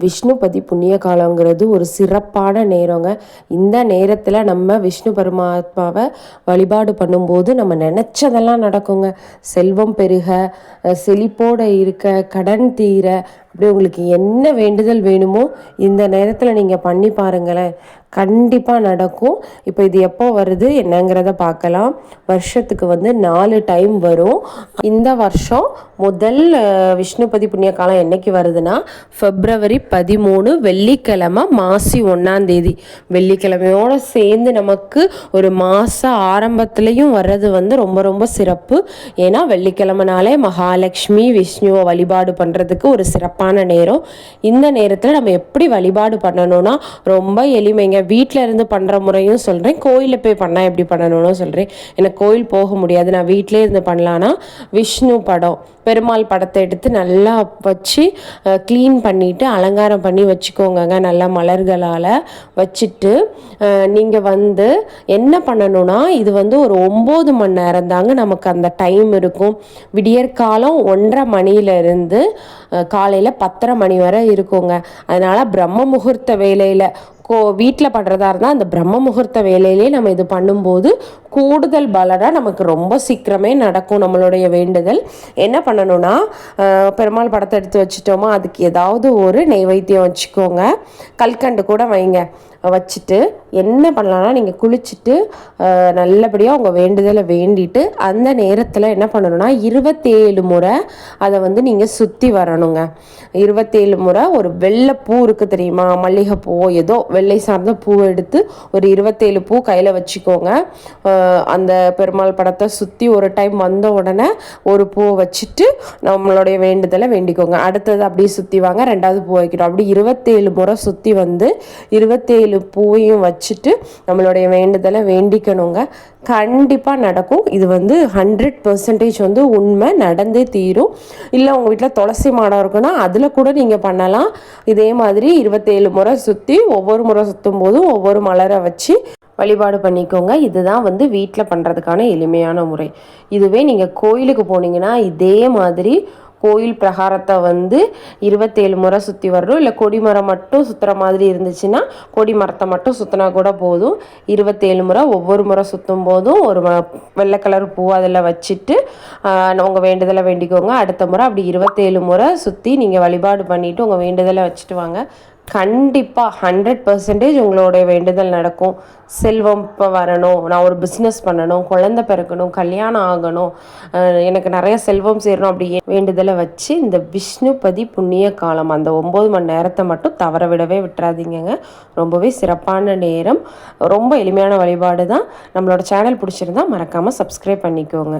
விஷ்ணுபதி புண்ணிய காலங்கிறது ஒரு சிறப்பான நேரங்க. இந்த நேரத்தில் நம்ம விஷ்ணு பரமாத்மாவை வழிபாடு பண்ணும்போது நம்ம நினச்சதெல்லாம் நடக்குங்க. செல்வம் பெருக, செழிப்போடு இருக்க, கடன் தீர, அப்படி உங்களுக்கு என்ன வேண்டுதல் வேணுமோ இந்த நேரத்தில் நீங்கள் பண்ணி பாருங்களேன், கண்டிப்பாக நடக்கும். இப்போ இது எப்போ வருது என்னங்கிறத பார்க்கலாம். வருஷத்துக்கு 4 டைம் வரும். இந்த வருஷம் முதல் விஷ்ணுபதி புண்ணிய காலம் என்னைக்கு வருதுன்னா February 13 வெள்ளிக்கிழமை மாசி 1ஆம் தேதி. வெள்ளிக்கிழமையோடு சேர்ந்து நமக்கு ஒரு மாத ஆரம்பத்துலேயும் வர்றது ரொம்ப ரொம்ப சிறப்பு. ஏன்னா வெள்ளிக்கிழமைனாலே மகாலட்சுமி விஷ்ணுவை வழிபாடு பண்ணுறதுக்கு ஒரு சிறப்பான நேரம். இந்த நேரத்தில் நம்ம எப்படி வழிபாடு பண்ணணும்னா ரொம்ப எளிமைங்க. வீட்டில் இருந்து பண்ணுற முறையும் சொல்கிறேன், கோயிலில் போய் பண்ணால் எப்படி பண்ணணும்னு சொல்கிறேன். எனக்கு கோயில் போக முடியாது, நான் வீட்டிலே இருந்து பண்ணலான்னா விஷ்ணு படம், பெருமாள் படத்தை எடுத்து நல்லா வச்சு க்ளீன் பண்ணிவிட்டு அலங்காரம் பண்ணி வச்சுக்கோங்க. நல்லா மலர்களால் வச்சுட்டு நீங்கள் என்ன பண்ணணும்னா இது ஒரு 9 மணி நேரம் தாங்க நமக்கு அந்த டைம் இருக்கும். விடியற்காலம் 1:30 மணியிலிருந்து காலையில் 10:30 மணி வரை இருக்குங்க. அதனால் பிரம்ம முகூர்த்த வேலையில் வீட்டில் பண்ணுறதா இருந்தால் அந்த பிரம்ம முகூர்த்த வேலையிலே நம்ம இது பண்ணும்போது கூடுதல் பலனாக நமக்கு ரொம்ப சீக்கிரமே நடக்கும் நம்மளுடைய வேண்டுதல். என்ன பண்ணணும்னா பெருமாள் படத்தை எடுத்து வச்சுட்டோமா, அதுக்கு ஏதாவது ஒரு நெய்வேத்தியம் வச்சுக்கோங்க. கல்கண்டு கூட வைங்க. வச்சுட்டு என்ன பண்ணலான்னா நீங்கள் குளிச்சுட்டு நல்லபடியாக உங்கள் வேண்டுதலை வேண்டிட்டு அந்த நேரத்தில் என்ன பண்ணணும்னா 27 முறை அதை நீங்கள் சுற்றி வரணுங்க. 27 முறை ஒரு வெள்ளை பூ இருக்குது தெரியுமா, மல்லிகைப்பூ ஏதோ வெள்ளை சார்ந்த பூ எடுத்து ஒரு 27 பூ கையில் வச்சுக்கோங்க. அந்த பெருமாள் படத்தை சுற்றி ஒரு டைம் வந்த உடனே ஒரு பூவை வச்சுட்டு நம்மளுடைய வேண்டுதலை வேண்டிக்கோங்க. அடுத்தது அப்படியே சுற்றி வாங்க, 2வது பூ வைக்கணும். அப்படி 27 முறை சுற்றி 27 பூவையும் வச்சுட்டு நம்மளுடைய வேண்டுதலை வேண்டிக்கணுங்க. கண்டிப்பாக நடக்கும். இது 100% உண்மை, நடந்தே தீரும். இல்லை உங்கள் வீட்டில் துளசி மாடம் இருக்குன்னா அதில் கூட நீங்கள் பண்ணலாம். இதே மாதிரி 27 முறை சுற்றி ஒவ்வொரு முறை சுற்றும் போதும் ஒவ்வொரு மலரை வச்சு வழிபாடு பண்ணிக்கோங்க. இதுதான் வீட்டில் பண்ணுறதுக்கான எளிமையான முறை. இதுவே நீங்கள் கோயிலுக்கு போனீங்கன்னா இதே மாதிரி கோயில் பிரகாரத்தை 27 முறை சுற்றி வரணும். இல்லை கொடிமரம் மட்டும் சுற்றுற மாதிரி இருந்துச்சுன்னா கொடி மரத்தை மட்டும் சுற்றினா கூட போதும். 27 முறை ஒவ்வொரு முறை சுற்றும் போதும் ஒரு வெள்ளை கலர் பூ அதில் வச்சுட்டு உங்கள் வேண்டுதலை வேண்டிக்கோங்க. அடுத்த முறை அப்படி 27 முறை சுற்றி நீங்கள் வழிபாடு பண்ணிவிட்டு உங்கள் வேண்டுதலை வச்சுட்டு வாங்க. கண்டிப்பாக 100% உங்களுடைய வேண்டுதல் நடக்கும். செல்வம் இப்போ வரணும், நான் ஒரு பிஸ்னஸ் பண்ணணும், குழந்தை பிறக்கணும், கல்யாணம் ஆகணும், எனக்கு நிறைய செல்வம் சேரணும், அப்படி வேண்டுதலை வச்சு இந்த விஷ்ணுபதி புண்ணிய காலம் அந்த 9 மணி நேரத்தை மட்டும் தவற விடவே விட்டுறாதீங்க. ரொம்பவே சிறப்பான நேரம், ரொம்ப எளிமையான வழிபாடு தான். நம்மளோட சேனல் பிடிச்சிருந்தா மறக்காமல் சப்ஸ்கிரைப் பண்ணிக்கோங்க.